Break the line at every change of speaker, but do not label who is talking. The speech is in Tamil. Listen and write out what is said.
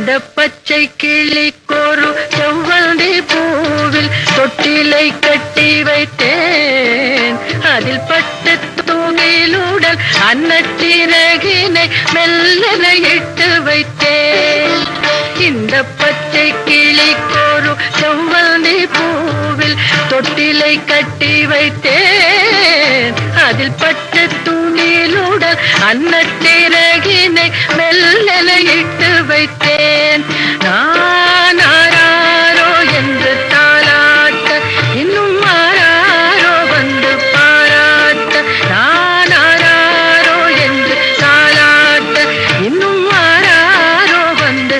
இந்த பச்சை கிளிக்கொரு செவ்வந்தி பூவில் தொட்டிலை கட்டி வைத்தேன். அதில் பட்டு தூங்கிலுடன் அன்னச்சிறகினை மெல்லன இட்டு வைத்தேன். இந்த பச்சை கிளிக்கொரு செவ்வந்தி பூவில் தொட்டிலை கட்டி வைத்தேன். அதில் பட்டு துணிலுடன் அன்னச்சிறகினை மெல்லன இட்டு வைத்தேன். நான் ஆராரோ என்று தாலாட்ட இன்னும் ஆராரோ வந்து பாராட்ட. நான் ஆராரோ என்று தாலாட்ட இன்னும் ஆராரோ வந்து